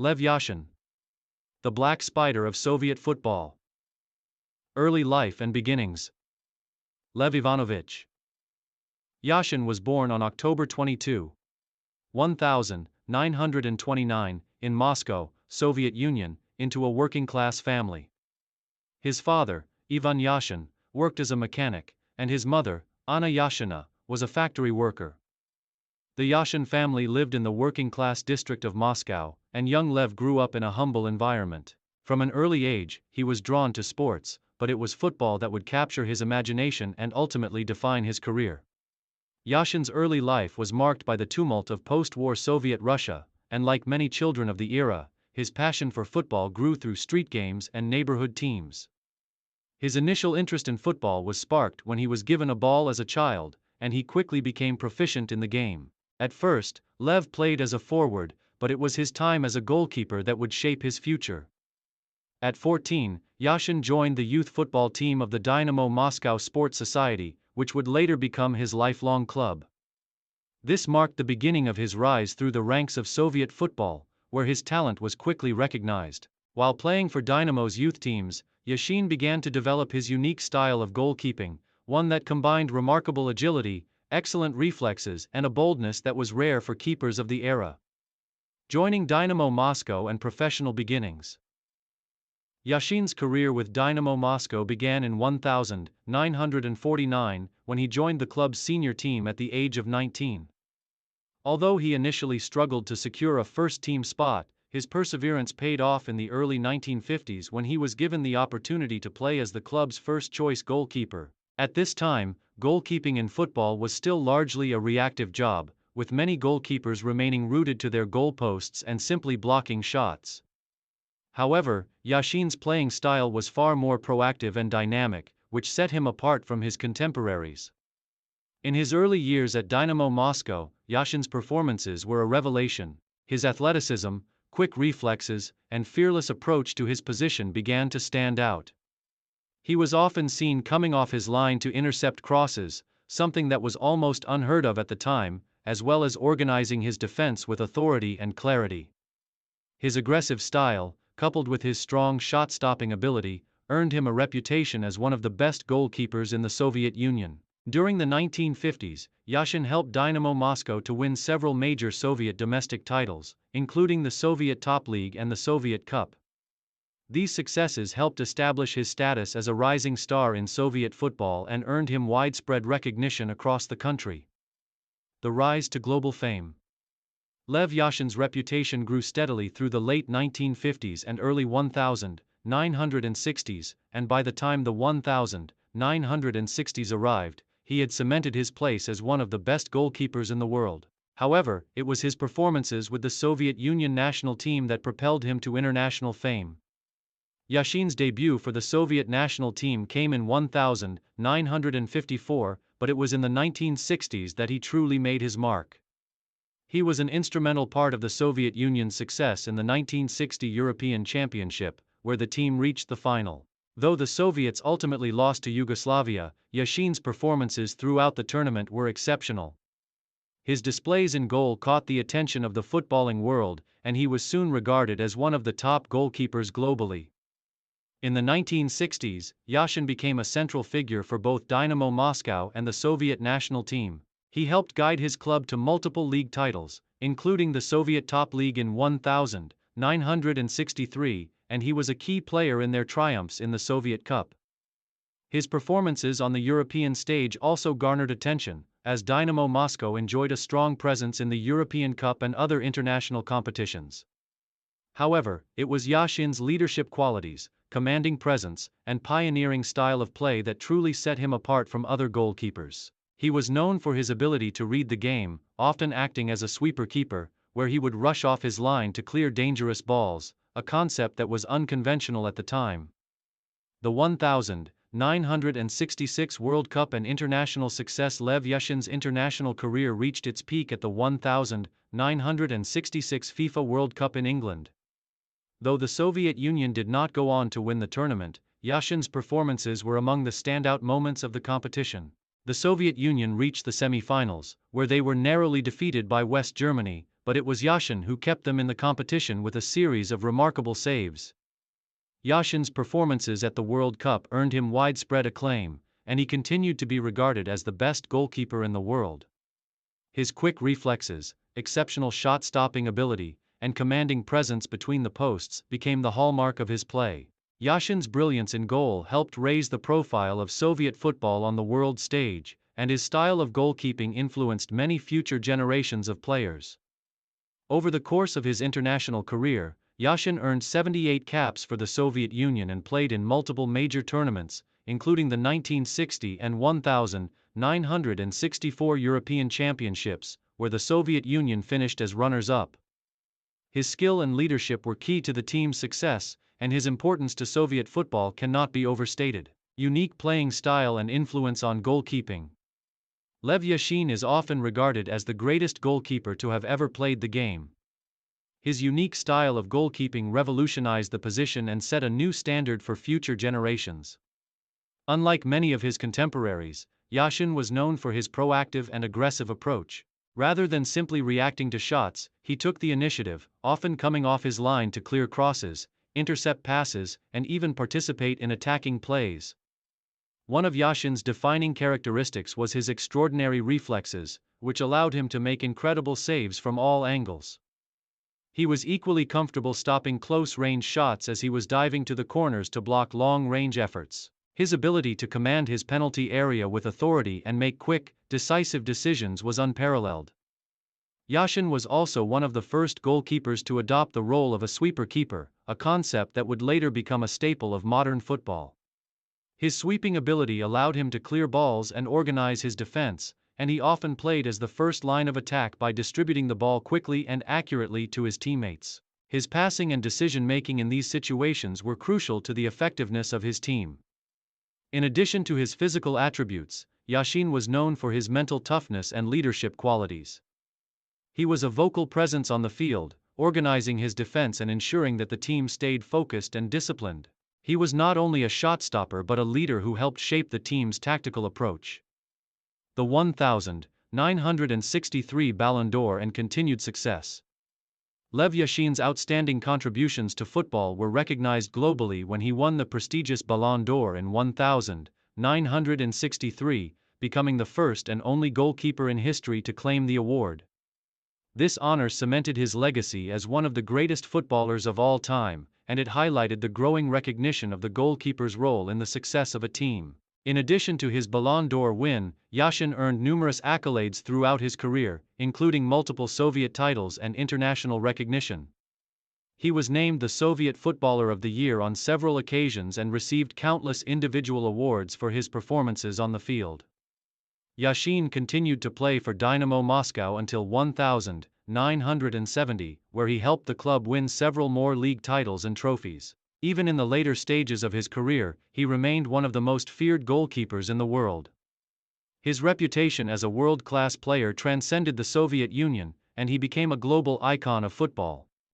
Lev Yashin, the Black Spider of Soviet football. Early life and beginnings. Lev Ivanovich Yashin was born on October 22, 1929, in Moscow, Soviet Union, into a working-class family. His father, Ivan Yashin, worked as a mechanic, and his mother, Anna Yashina, was a factory worker. The Yashin family lived in the working-class district of Moscow, and young Lev grew up in a humble environment. From an early age, he was drawn to sports, but it was football that would capture his imagination and ultimately define his career. Yashin's early life was marked by the tumult of post-war Soviet Russia, and like many children of the era, his passion for football grew through street games and neighborhood teams. His initial interest in football was sparked when he was given a ball as a child, and he quickly became proficient in the game. At first, Lev played as a forward, but it was his time as a goalkeeper that would shape his future. At 14, Yashin joined the youth football team of the Dynamo Moscow Sports Society, which would later become his lifelong club. This marked the beginning of his rise through the ranks of Soviet football, where his talent was quickly recognized. While playing for Dynamo's youth teams, Yashin began to develop his unique style of goalkeeping, one that combined remarkable agility, excellent reflexes, and a boldness that was rare for keepers of the era. Joining Dynamo Moscow and professional beginnings. Yashin's career with Dynamo Moscow began in 1949 when he joined the club's senior team at the age of 19. Although he initially struggled to secure a first-team spot, his perseverance paid off in the early 1950s when he was given the opportunity to play as the club's first-choice goalkeeper. At this time, goalkeeping in football was still largely a reactive job, with many goalkeepers remaining rooted to their goalposts and simply blocking shots. However, Yashin's playing style was far more proactive and dynamic, which set him apart from his contemporaries. In his early years at Dynamo Moscow, Yashin's performances were a revelation. His athleticism, quick reflexes, and fearless approach to his position began to stand out. He was often seen coming off his line to intercept crosses, something that was almost unheard of at the time, as well as organizing his defense with authority and clarity. His aggressive style, coupled with his strong shot-stopping ability, earned him a reputation as one of the best goalkeepers in the Soviet Union. During the 1950s, Yashin helped Dynamo Moscow to win several major Soviet domestic titles, including the Soviet Top League and the Soviet Cup. These successes helped establish his status as a rising star in Soviet football and earned him widespread recognition across the country. The rise to global fame. Lev Yashin's reputation grew steadily through the late 1950s and early 1960s, and by the time the 1960s arrived, he had cemented his place as one of the best goalkeepers in the world. However, it was his performances with the Soviet Union national team that propelled him to international fame. Yashin's debut for the Soviet national team came in 1954, but it was in the 1960s that he truly made his mark. He was an instrumental part of the Soviet Union's success in the 1960 European Championship, where the team reached the final. Though the Soviets ultimately lost to Yugoslavia, Yashin's performances throughout the tournament were exceptional. His displays in goal caught the attention of the footballing world, and he was soon regarded as one of the top goalkeepers globally. In the 1960s, Yashin became a central figure for both Dynamo Moscow and the Soviet national team. He helped guide his club to multiple league titles, including the Soviet Top League in 1963, and he was a key player in their triumphs in the Soviet Cup. His performances on the European stage also garnered attention, as Dynamo Moscow enjoyed a strong presence in the European Cup and other international competitions. However, it was Yashin's leadership qualities, commanding presence, and pioneering style of play that truly set him apart from other goalkeepers. He was known for his ability to read the game, often acting as a sweeper keeper, where he would rush off his line to clear dangerous balls, a concept that was unconventional at the time. The 1966 World Cup and international success. Lev Yashin's international career reached its peak at the 1966 FIFA World Cup in England. Though the Soviet Union did not go on to win the tournament, Yashin's performances were among the standout moments of the competition. The Soviet Union reached the semi-finals, where they were narrowly defeated by West Germany, but it was Yashin who kept them in the competition with a series of remarkable saves. Yashin's performances at the World Cup earned him widespread acclaim, and he continued to be regarded as the best goalkeeper in the world. His quick reflexes, exceptional shot-stopping ability, and commanding presence between the posts became the hallmark of his play. Yashin's brilliance in goal helped raise the profile of Soviet football on the world stage, and his style of goalkeeping influenced many future generations of players. Over the course of his international career, Yashin earned 78 caps for the Soviet Union and played in multiple major tournaments, including the 1960 and 1964 European Championships, where the Soviet Union finished as runners-up. His skill and leadership were key to the team's success, and his importance to Soviet football cannot be overstated. Unique playing style and influence on goalkeeping. Lev Yashin is often regarded as the greatest goalkeeper to have ever played the game. His unique style of goalkeeping revolutionized the position and set a new standard for future generations. Unlike many of his contemporaries, Yashin was known for his proactive and aggressive approach. Rather than simply reacting to shots, he took the initiative, often coming off his line to clear crosses, intercept passes, and even participate in attacking plays. One of Yashin's defining characteristics was his extraordinary reflexes, which allowed him to make incredible saves from all angles. He was equally comfortable stopping close-range shots as he was diving to the corners to block long-range efforts. His ability to command his penalty area with authority and make quick, decisive decisions was unparalleled. Yashin was also one of the first goalkeepers to adopt the role of a sweeper keeper, a concept that would later become a staple of modern football. His sweeping ability allowed him to clear balls and organize his defense, and he often played as the first line of attack by distributing the ball quickly and accurately to his teammates. His passing and decision-making in these situations were crucial to the effectiveness of his team. In addition to his physical attributes, Yashin was known for his mental toughness and leadership qualities. He was a vocal presence on the field, organizing his defense and ensuring that the team stayed focused and disciplined. He was not only a shot stopper but a leader who helped shape the team's tactical approach. The 1963 Ballon d'Or and continued success. Lev Yashin's outstanding contributions to football were recognized globally when he won the prestigious Ballon d'Or in 1963, becoming the first and only goalkeeper in history to claim the award. This honor cemented his legacy as one of the greatest footballers of all time, and it highlighted the growing recognition of the goalkeeper's role in the success of a team. In addition to his Ballon d'Or win, Yashin earned numerous accolades throughout his career, including multiple Soviet titles and international recognition. He was named the Soviet Footballer of the Year on several occasions and received countless individual awards for his performances on the field. Yashin continued to play for Dynamo Moscow until 1970, where he helped the club win several more league titles and trophies. Even in the later stages of his career, he remained one of the most feared goalkeepers in the world. His reputation as a world-class player transcended the Soviet Union, and he became a global icon of football.